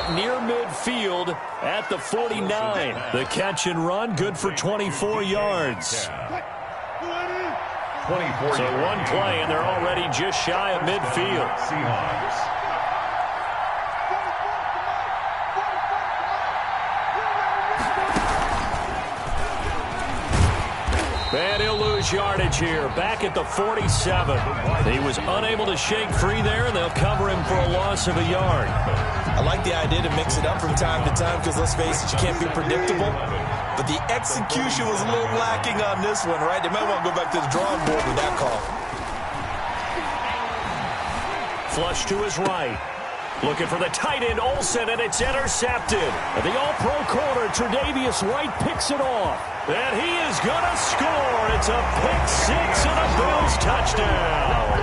out near midfield at the 49. The catch and run, good for 24 yards. 24 so one play, and they're already just shy of midfield. Seahawks. And he'll lose yardage here, back at the 47. He was unable to shake free there, and they'll cover him for a loss of a yard. I like the idea to mix it up from time to time because, let's face it, you can't be predictable. But the execution was a little lacking on this one, right? They might want to go back to the drawing board with that call. Flush to his right. Looking for the tight end, Olsen, and it's intercepted. The all-pro corner, Tre'Davious White, picks it off. And he is going to score. It's a pick-6 and a Bills touchdown.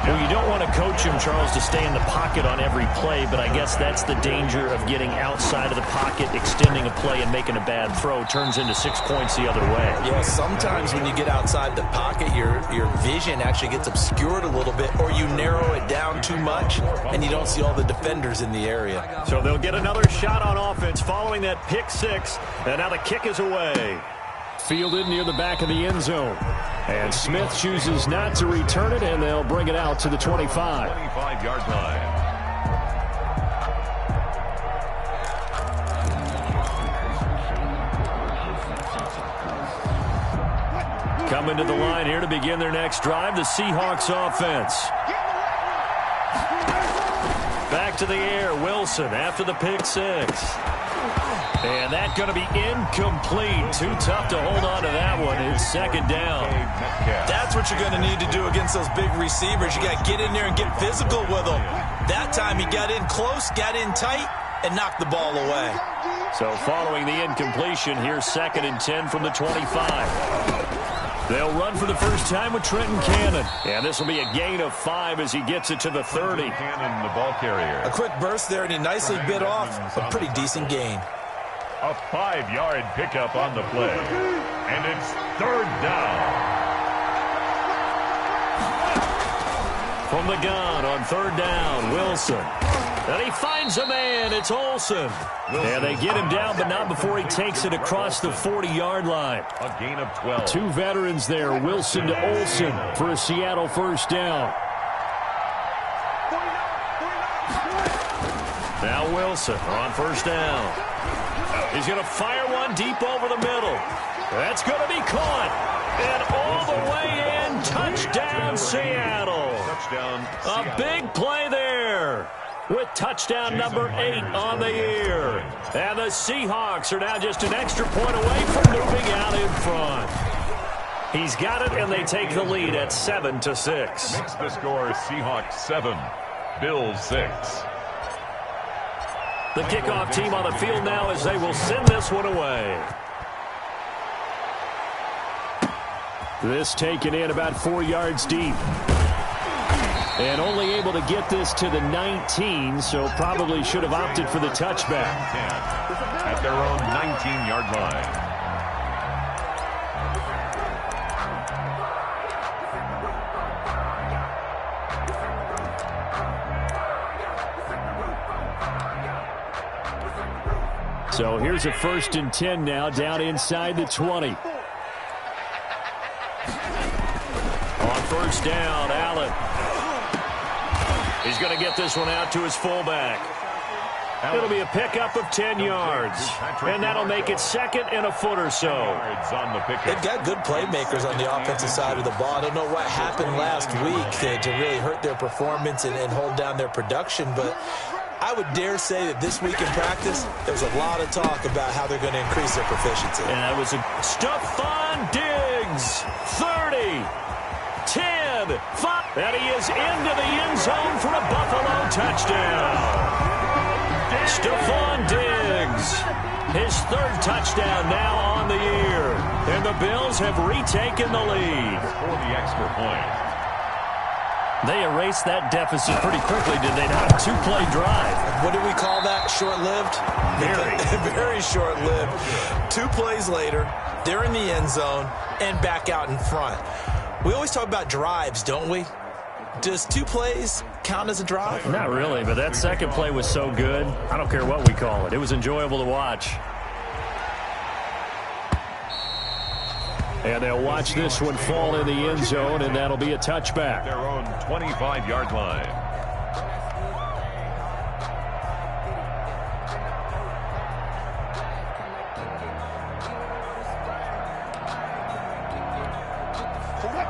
Well, you don't want to coach him, Charles, to stay in the pocket on every play, but I guess that's the danger of getting outside of the pocket, extending a play, and making a bad throw. Turns into 6 points the other way. Yeah, sometimes when you get outside the pocket, your vision actually gets obscured a little bit, or you narrow it down too much, and you don't see all the defenders in the area. So they'll get another shot on offense following that pick-6, and now the kick is away. Fielded near the back of the end zone. And Smith chooses not to return it, and they'll bring it out to the 25. 25-yard line. Coming to the line here to begin their next drive, the Seahawks offense. Back to the air, Wilson after the pick-6. And that's going to be incomplete. Too tough to hold on to that one. It's second down. That's what you're going to need to do against those big receivers. You got to get in there and get physical with them. That time he got in close, got in tight, and knocked the ball away. So following the incompletion, here's 2nd and 10 from the 25. They'll run for the first time with Trenton Cannon. And this will be a gain of 5 as he gets it to the 30. Cannon, the ball carrier. A quick burst there, and he nicely bit off a pretty decent gain. A 5-yard pickup on the play. And it's 3rd down. From the gun on 3rd down, Wilson. And he finds a man. It's Olsen. And they get him down, but not before he takes it across the 40-yard line. A gain of 12. 2 veterans there, Wilson to Olsen for a Seattle first down. Now Wilson on first down. He's going to fire one deep over the middle. That's going to be caught. And all the way in, touchdown Seattle. Touchdown Seattle. A big play there with touchdown number 8 on the year. And the Seahawks are now just an extra point away from moving out in front. He's got it, and they take the lead at 7-6. Makes the score Seahawks 7, Bills 6. The kickoff team on the field now as they will send this one away. This taken in about 4 yards deep. And only able to get this to the 19, so probably should have opted for the touchback. At their own 19-yard line. So here's a 1st and 10 now, down inside the 20. On first down, Allen. He's going to get this one out to his fullback. It'll be a pickup of 10 yards. And that'll make it 2nd and a foot or so. They've got good playmakers on the offensive side of the ball. I don't know what happened last week to really hurt their performance and hold down their production, but I would dare say that this week in practice, there's a lot of talk about how they're going to increase their proficiency. And that was a Stephon Diggs, 30, 10, 5. And he is into the end zone for a Buffalo touchdown. Stephon Diggs, his 3rd touchdown now on the year. And the Bills have retaken the lead. For the extra point. They erased that deficit pretty quickly, did they not? 2-play drive. What do we call that? Short-lived? Very. Very short-lived. 2 plays later, they're in the end zone and back out in front. We always talk about drives, don't we? Does 2 plays count as a drive? Not really, but that second play was so good. I don't care what we call it. It was enjoyable to watch. And they'll watch this one fall in the end zone, and that'll be a touchback. Their own 25-yard line.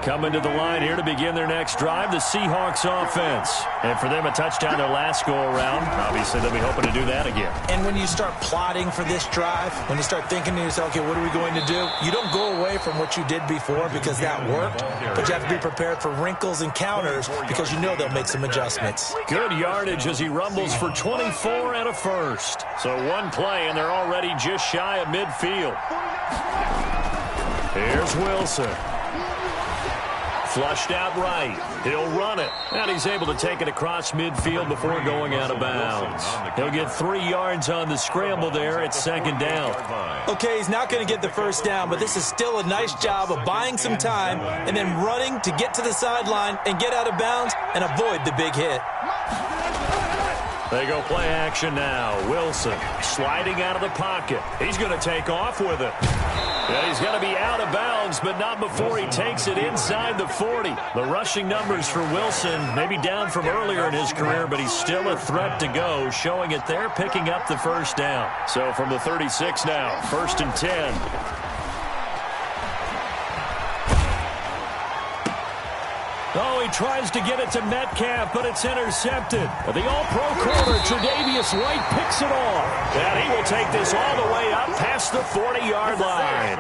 Coming to the line here to begin their next drive, the Seahawks offense. And for them, a touchdown their last go-around. Obviously, they'll be hoping to do that again. And when you start plotting for this drive, when you start thinking to yourself, okay, what are we going to do? You don't go away from what you did before because that worked, but you have to be prepared for wrinkles and counters because you know they'll make some adjustments. Good yardage as he rumbles for 24 and a first. So one play, and they're already just shy of midfield. Here's Wilson. Flushed out right. He'll run it. And he's able to take it across midfield before going out of bounds. He'll get 3 yards on the scramble there at second down. Okay, he's not going to get the first down, but this is still a nice job of buying some time and then running to get to the sideline and get out of bounds and avoid the big hit. They go play action now. Wilson sliding out of the pocket. He's going to take off with it. Yeah, he's going to be out of bounds, but not before he takes it inside the 40. The rushing numbers for Wilson maybe down from earlier in his career, but he's still a threat to go, showing it there, picking up the first down. So from the 36 now, 1st and 10. Oh, he tries to get it to Metcalf, but it's intercepted. The all-pro corner, Tre'Davious White, picks it off. And he will take this all the way up past the 40-yard line.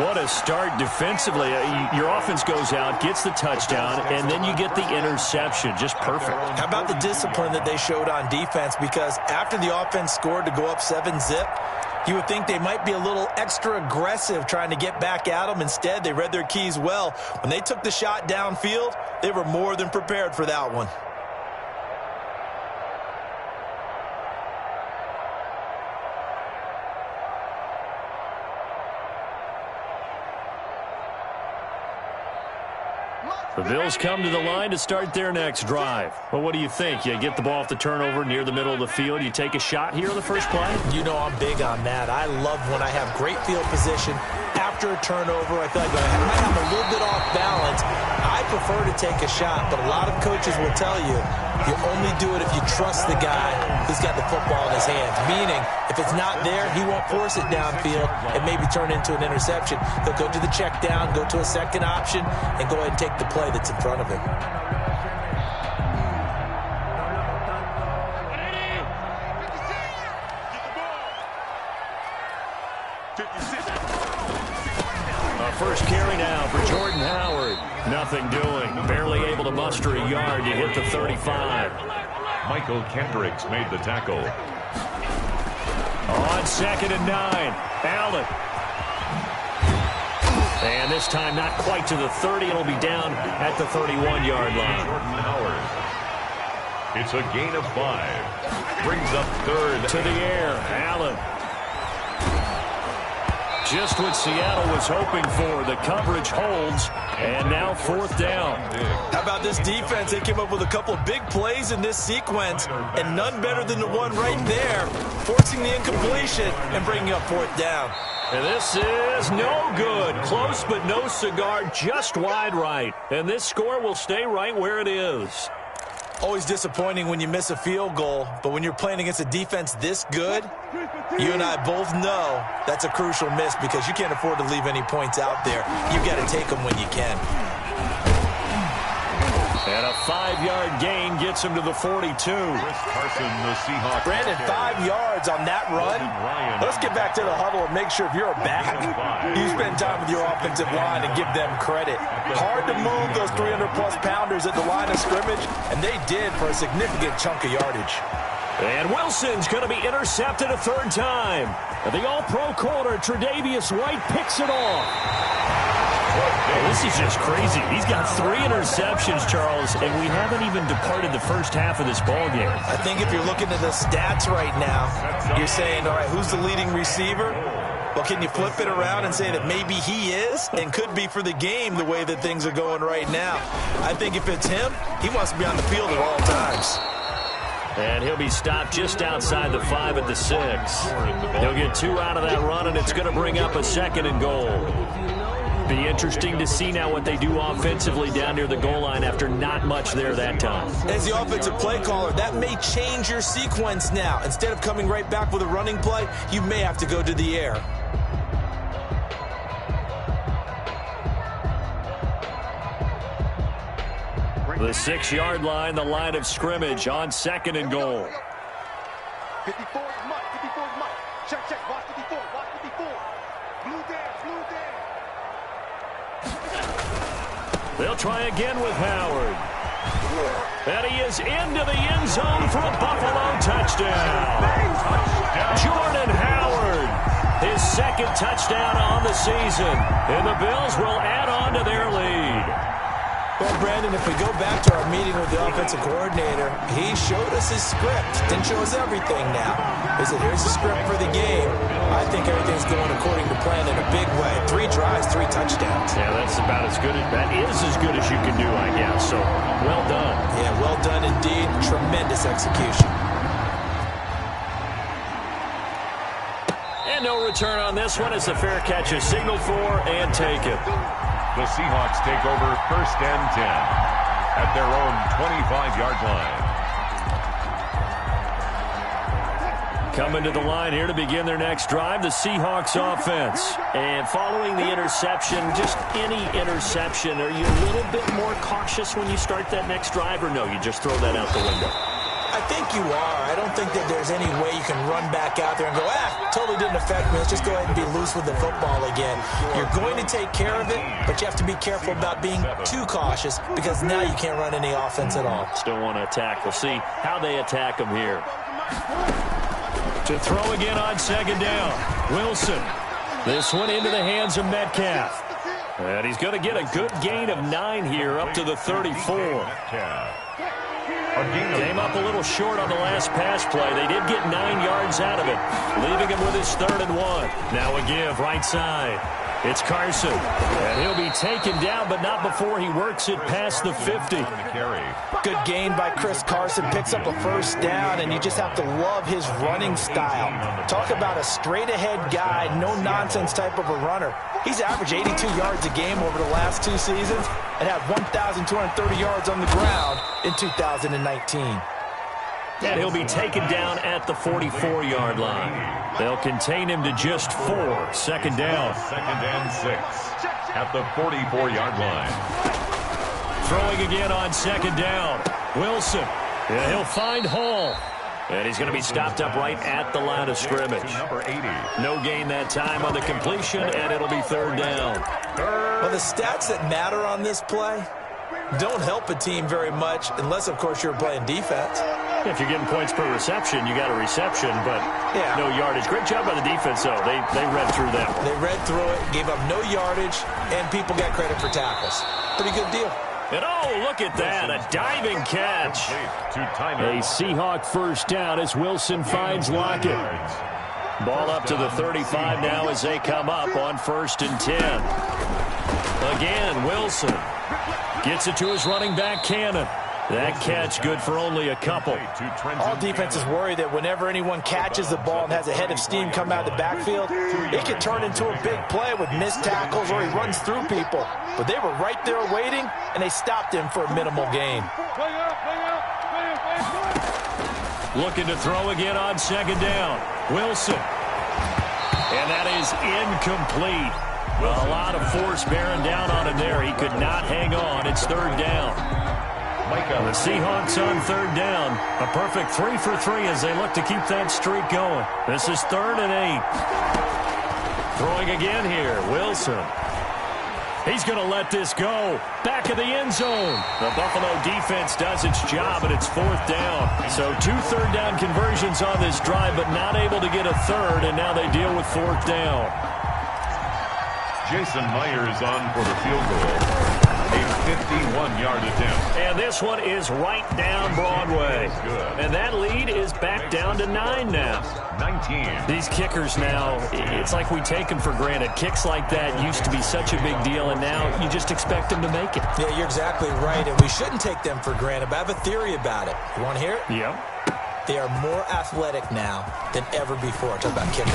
What a start defensively. Your offense goes out, gets the touchdown, and then you get the interception. Just perfect. How about the discipline that they showed on defense? Because after the offense scored to go up 7-zip, you would think they might be a little extra aggressive trying to get back at them. Instead, they read their keys well. When they took the shot downfield, they were more than prepared for that one. The Bills come to the line to start their next drive. Well, what do you think? You get the ball off the turnover near the middle of the field. You take a shot here on the first play? You know I'm big on that. I love when I have great field position. After a turnover, I feel like I might have a little bit off balance. I prefer to take a shot, but a lot of coaches will tell you only do it if you trust the guy who's got the football in his hands. Meaning, if it's not there, he won't force it downfield and maybe turn into an interception. He'll go to the check down, go to a second option, and go ahead and take the play that's in front of him. First carry now for Jordan Howard. Nothing doing. Barely able to muster a yard to hit the 35. Michael Kendricks made the tackle. On 2nd and 9. Allen. And this time not quite to the 30. It'll be down at the 31-yard line. Jordan Howard. It's a gain of 5. Brings up 3rd. To the air. Allen. Just what Seattle was hoping for. The coverage holds, and now 4th down. How about this defense? They came up with a couple of big plays in this sequence, and none better than the one right there, forcing the incompletion and bringing up 4th down. And this is no good. Close, but no cigar, just wide right. And this score will stay right where it is. Always disappointing when you miss a field goal, but when you're playing against a defense this good, you and I both know that's a crucial miss because you can't afford to leave any points out there. You've got to take them when you can. And a 5-yard gain gets him to the 42. Carson, the Seahawks. Brandon, 5 yards on that run. Let's get back to the huddle and make sure if you're a back, you spend time with your offensive line and give them credit. Hard to move those 300-plus pounders at the line of scrimmage, and they did for a significant chunk of yardage. And Wilson's going to be intercepted a 3rd time. And the all-pro corner, Tre'Davious White, picks it off. Oh, this is just crazy. He's got 3 interceptions, Charles, and we haven't even departed the first half of this ballgame. I think if you're looking at the stats right now, you're saying, all right, who's the leading receiver? Well, can you flip it around and say that maybe he is and could be for the game the way that things are going right now? I think if it's him, he wants to be on the field at all times. And he'll be stopped just outside the 5 at the 6. He'll get 2 out of that run, and it's going to bring up a 2nd and goal. Be interesting to see now what they do offensively down near the goal line after not much there that time. As the offensive play caller, that may change your sequence now. Instead of coming right back with a running play, you may have to go to the air. The 6-yard line, the line of scrimmage on 2nd and goal. 54 is Mike. 54 is Mike. Check. Watch 54. Watch 54. Blue down. They'll try again with Howard. And he is into the end zone for a Buffalo touchdown. Jordan Howard, his 2nd touchdown on the season. And the Bills will add on to their lead. Well, Brandon, if we go back to our meeting with the offensive coordinator, he showed us his script. Didn't show us everything now. He said, here's the script for the game. I think everything's going according to plan in a big way. 3 drives, 3 touchdowns. Yeah, that's about as good as you can do, I guess. So, well done. Yeah, well done indeed. Tremendous execution. And no return on this one as the fair catch is signaled for and taken. The Seahawks take over 1st and 10 at their own 25-yard line. Coming to the line here to begin their next drive, the Seahawks offense. And following the interception, just any interception, are you a little bit more cautious when you start that next drive, or no, you just throw that out the window? I think you are. I don't think that there's any way you can run back out there and go, totally didn't affect me. Let's just go ahead and be loose with the football again. You're going to take care of it, but you have to be careful about being too cautious because now you can't run any offense at all. Still want to attack. We'll see how they attack them here. To throw again on 2nd down. Wilson. This one into the hands of Metcalf. And he's going to get a good gain of 9 here up to the 34. Came up a little short on the last pass play. They did get 9 yards out of it, leaving him with his 3rd and 1. Now a give right side. It's Carson, and he'll be taken down, but not before he works it past the 50. Good gain by Chris Carson, picks up a 1st down, and you just have to love his running style. Talk about a straight-ahead guy, no-nonsense type of a runner. He's averaged 82 yards a game over the last 2 seasons and had 1,230 yards on the ground in 2019. And he'll be taken down at the 44-yard line. They'll contain him to just 4. 2nd down. 2nd and 6 at the 44-yard line. Throwing again on 2nd down. Wilson. And he'll find Hall. And he's going to be stopped up right at the line of scrimmage. Number 80. No gain that time on the completion, and it'll be 3rd down. Well, the stats that matter on this play don't help a team very much unless, of course, you're playing defense. If you're getting points per reception, you got a reception, but no yardage. Great job by the defense, though. They read through that one. They read through it, gave up no yardage, and people got credit for tackles. Pretty good deal. And look at that, a diving catch. A Seahawk 1st down as Wilson finds Lockett. Ball up to the 35 now as they come up on 1st and 10. Again, Wilson gets it to his running back, Cannon. That catch good for only a couple. All defenses worry that whenever anyone catches the ball and has a head of steam come out of the backfield, it can turn into a big play with missed tackles or he runs through people. But they were right there waiting, and they stopped him for a minimal gain. Looking to throw again on 2nd down. Wilson. And that is incomplete. A lot of force bearing down on him there. He could not hang on. It's 3rd down. The Seahawks on 3rd down. A perfect 3 for 3 as they look to keep that streak going. This is 3rd and 8. Throwing again here. Wilson. He's going to let this go. Back of the end zone. The Buffalo defense does its job, and it's 4th down. So 2 3rd down conversions on this drive, but not able to get a 3rd, and now they deal with 4th down. Jason Myers on for the field goal. A 51-yard attempt. And this one is right down Broadway. And that lead is back down to 9 now. 19. These kickers now, it's like we take them for granted. Kicks like that used to be such a big deal, and now you just expect them to make it. Yeah, you're exactly right, and we shouldn't take them for granted, but I have a theory about it. You want to hear it? Yep. They are more athletic now than ever before. Talk about kickers.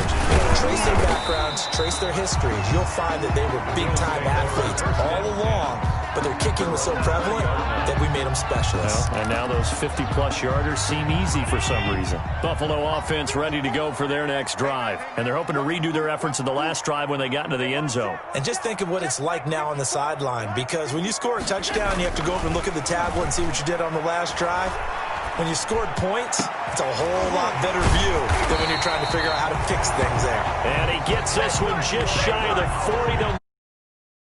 Trace their backgrounds, trace their histories. You'll find that they were big-time athletes all along, but their kicking was so prevalent that we made them specialists. Well, and now those 50-plus yarders seem easy for some reason. Buffalo offense ready to go for their next drive, and they're hoping to redo their efforts in the last drive when they got into the end zone. And just think of what it's like now on the sideline, because when you score a touchdown, you have to go over and look at the tablet and see what you did on the last drive. When you scored points, it's a whole lot better view than when you're trying to figure out how to fix things there. And he gets this one just shy of the 40. They'll